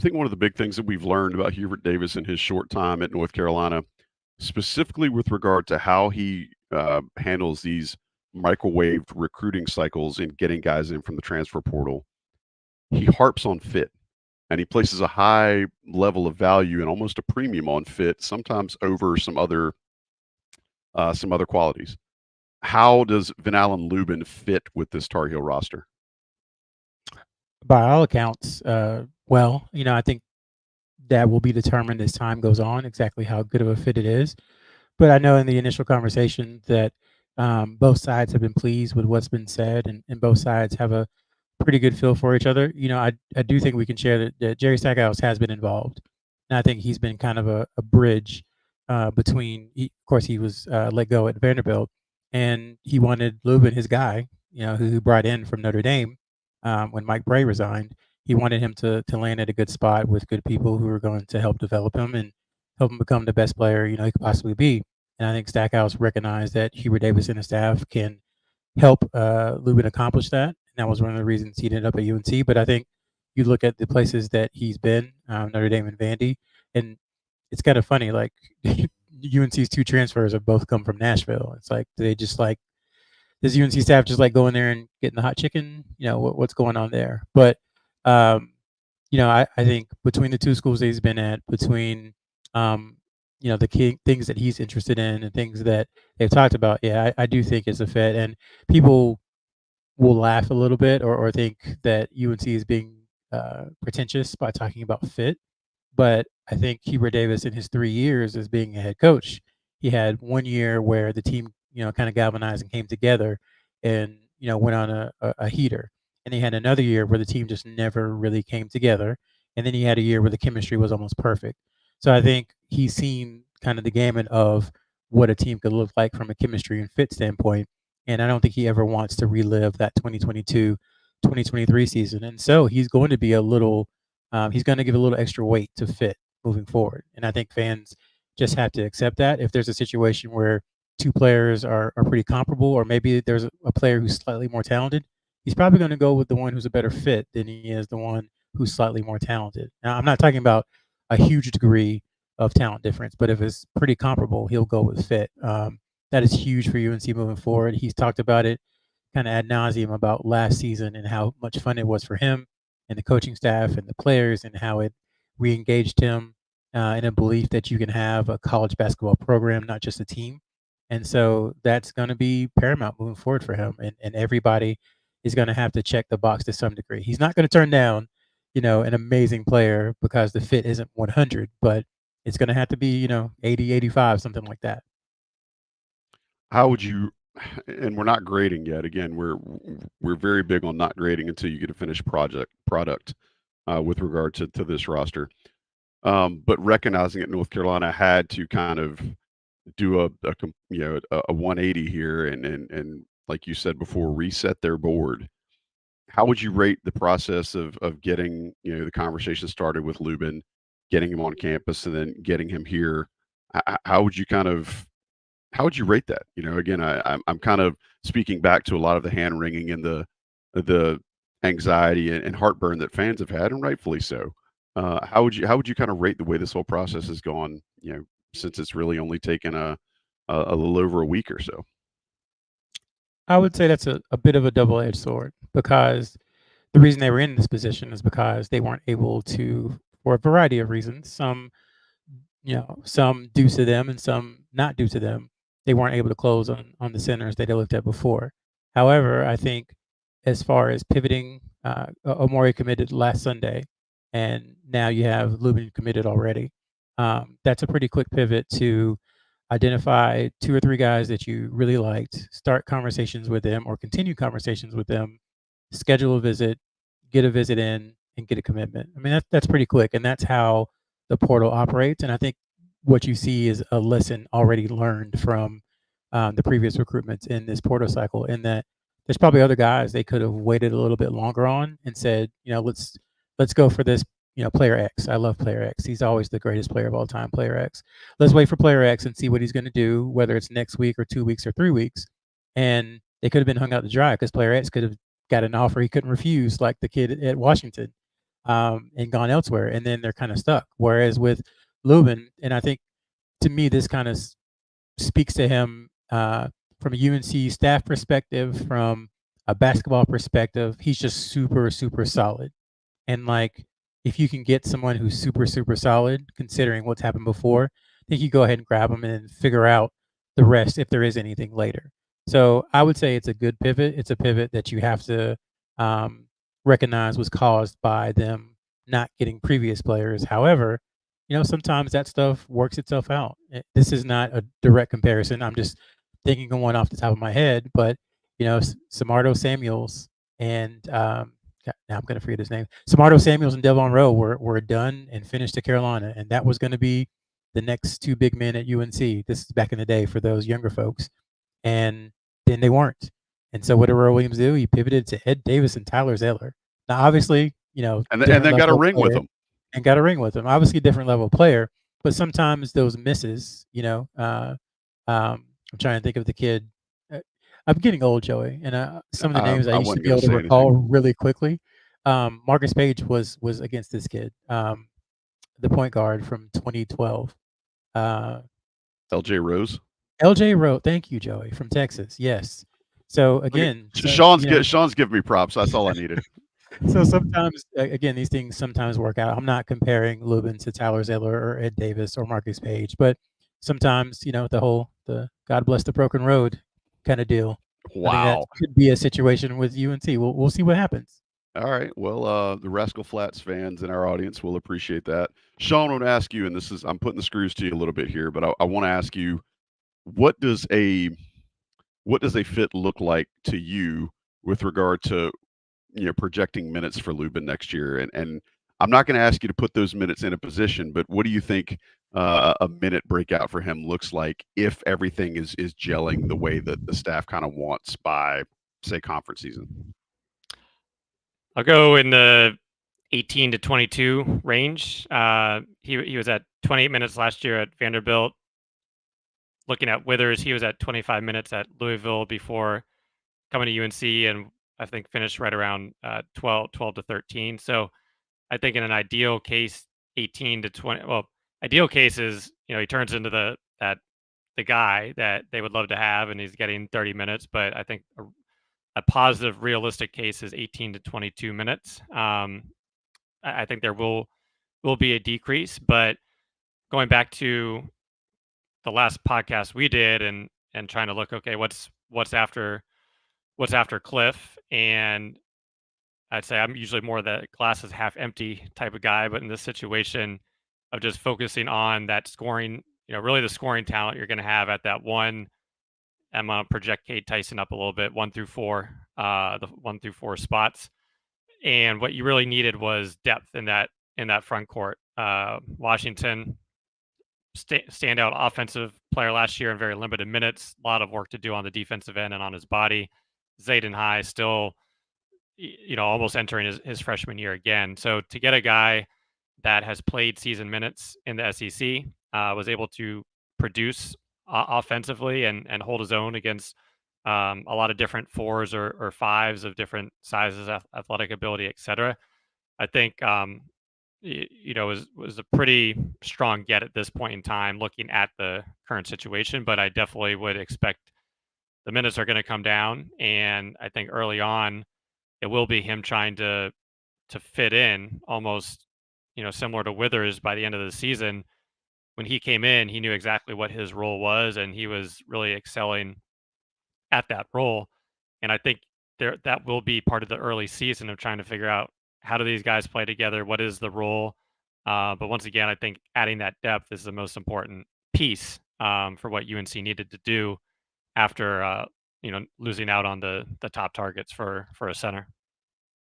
think one of the big things that we've learned about Hubert Davis in his short time at North Carolina, specifically with regard to how he handles these microwaved recruiting cycles and getting guys in from the transfer portal, he harps on fit and he places a high level of value and almost a premium on fit, sometimes over some other qualities. How does Ven-Allen Lubin fit with this Tar Heel roster? By all accounts, well, I think that will be determined as time goes on, exactly how good of a fit it is. But I know in the initial conversation that both sides have been pleased with what's been said, and both sides have a pretty good feel for each other. I do think we can share that Jerry Stackhouse has been involved, and I think he's been kind of a bridge between. Of course, he was let go at Vanderbilt, and he wanted Lubin, his guy, who he brought in from Notre Dame when Mike Brey resigned. He wanted him to land at a good spot with good people who were going to help develop him and help him become the best player he could possibly be. And I think Stackhouse recognized that Hubert Davis and his staff can help Lubin accomplish that. And that was one of the reasons he ended up at UNC. But I think you look at the places that he's been, Notre Dame and Vandy, and it's kind of funny. Like UNC's two transfers have both come from Nashville. It's like they just like does UNC staff just like going there and getting the hot chicken? What's going on there? But I think between the two schools that he's been at, between the key things that he's interested in and things that they've talked about, yeah, I do think it's a fit. And people will laugh a little bit or think that UNC is being pretentious by talking about fit. But I think Hubert Davis in his 3 years as being a head coach, he had 1 year where the team, kind of galvanized and came together and, went on a heater. And he had another year where the team just never really came together. And then he had a year where the chemistry was almost perfect. So I think he's seen kind of the gamut of what a team could look like from a chemistry and fit standpoint. And I don't think he ever wants to relive that 2022-2023 season. And so he's going to be he's going to give a little extra weight to fit moving forward. And I think fans just have to accept that. If there's a situation where two players are pretty comparable, or maybe there's a player who's slightly more talented, he's probably going to go with the one who's a better fit than he is the one who's slightly more talented. Now, I'm not talking about a huge degree of talent difference, but if it's pretty comparable, he'll go with fit. That is huge for UNC moving forward. He's talked about it kind of ad nauseum about last season and how much fun it was for him and the coaching staff and the players and how it re-engaged him in a belief that you can have a college basketball program, not just a team. And so that's going to be paramount moving forward for him. And everybody is going to have to check the box to some degree. He's not going to turn down, an amazing player because the fit isn't 100, but it's going to have to be, 80, 85, something like that. How would you, and we're not grading yet. Again, we're very big on not grading until you get a finished product with regard to this roster. But recognizing that North Carolina had to kind of do a 180 here and like you said before, reset their board. How would you rate the process of getting the conversation started with Lubin, getting him on campus, and then getting him here? How would you rate that? Again, I'm kind of speaking back to a lot of the hand wringing and the anxiety and heartburn that fans have had, and rightfully so. How would you kind of rate the way this whole process has gone? Since it's really only taken a little over a week or so. I would say that's a bit of a double-edged sword, because the reason they were in this position is because they weren't able to, for a variety of reasons, some due to them and some not due to them, they weren't able to close on the centers that they looked at before. However, I think as far as pivoting, Omori committed last Sunday, and now you have Lubin committed already. That's a pretty quick pivot to identify 2 or 3 guys that you really liked, start conversations with them or continue conversations with them, schedule a visit, get a visit in, and get a commitment. I mean, that's pretty quick, and that's how the portal operates. And I think what you see is a lesson already learned from the previous recruitments in this portal cycle, in that there's probably other guys they could have waited a little bit longer on and said, let's go for this, player X. I love player X. He's always the greatest player of all time, player X. Let's wait for player X and see what he's going to do, whether it's next week or 2 weeks or 3 weeks. And they could have been hung out to dry because player X could have got an offer he couldn't refuse, like the kid at Washington. and gone elsewhere, and then they're kind of stuck. Whereas with Lubin, and I think to me this kind of speaks to him from a UNC staff perspective, from a basketball perspective. He's just super, super solid. And like, if you can get someone who's super, super solid, considering what's happened before, I think you go ahead and grab them and figure out the rest if there is anything later. So I would say it's a good pivot. It's a pivot that you have to recognize was caused by them not getting previous players. However, sometimes that stuff works itself out. This is not a direct comparison. I'm just thinking of one off the top of my head, but Samardo Samuels and now I'm going to forget his name. Samardo Samuels and Devon Rowe were done and finished to Carolina, and that was going to be the next two big men at UNC. This is back in the day for those younger folks, and then they weren't. And so what did Roy Williams do? He pivoted to Ed Davis and Tyler Zeller. Now, obviously, and then got a ring with them. And got a ring with them. Obviously, a different level of player, but sometimes those misses, I'm trying to think of the kid. I'm getting old, Joey, and some of the names I used to be able to recall really quickly. Marcus Page was against this kid, the point guard from 2012. LJ Rose. LJ Rose, thank you, Joey, from Texas. Yes. So again, Sean's giving me props. That's all I needed. So sometimes, again, these things sometimes work out. I'm not comparing Lubin to Tyler Zeller or Ed Davis or Marcus Page, but sometimes, the God bless the broken road kind of deal. Wow. I think that could be a situation with UNC. We'll see what happens. All right. Well, the Rascal Flatts fans in our audience will appreciate that. Sean, I want to ask you, and I'm putting the screws to you a little bit here, but I want to ask you, what does a fit look like to you with regard to projecting minutes for Lubin next year? And I'm not going to ask you to put those minutes in a position, but what do you think a minute breakout for him looks like if everything is gelling the way that the staff kind of wants by, say, conference season? I'll go in the 18 to 22 range. He was at 28 minutes last year at Vanderbilt. Looking at Withers, he was at 25 minutes at Louisville before coming to UNC, and I think finished right around 12 to 13. So I think in an ideal case, 18 to 20. Well, ideal case is he turns into the guy that they would love to have, and he's getting 30 minutes. But I think a positive, realistic case is 18 to 22 minutes. I think there will be a decrease, but going back to the last podcast we did and trying to look, okay, what's after Cliff, and I'd say I'm usually more the glass is half empty type of guy, but in this situation of just focusing on that scoring, really the scoring talent you're going to have at that one. I'm going to project Cade Tyson up a little bit, 1 through 4, the 1 through 4 spots. And what you really needed was depth in that front court. Washington, standout offensive player last year in very limited minutes. A lot of work to do on the defensive end and on his body. Zayden High still, almost entering his freshman year again. So to get a guy that has played season minutes in the SEC, was able to produce offensively and hold his own against a lot of different 4s or 5s of different sizes, athletic ability, etc. I think was a pretty strong get at this point in time, looking at the current situation. But I definitely would expect the minutes are going to come down, and I think early on it will be him trying to fit in, almost similar to Withers by the end of the season. When he came in, he knew exactly what his role was, and he was really excelling at that role. And I think that will be part of the early season of trying to figure out how do these guys play together, what is the role. But once again, I think adding that depth is the most important piece for what UNC needed to do after losing out on the top targets for a center.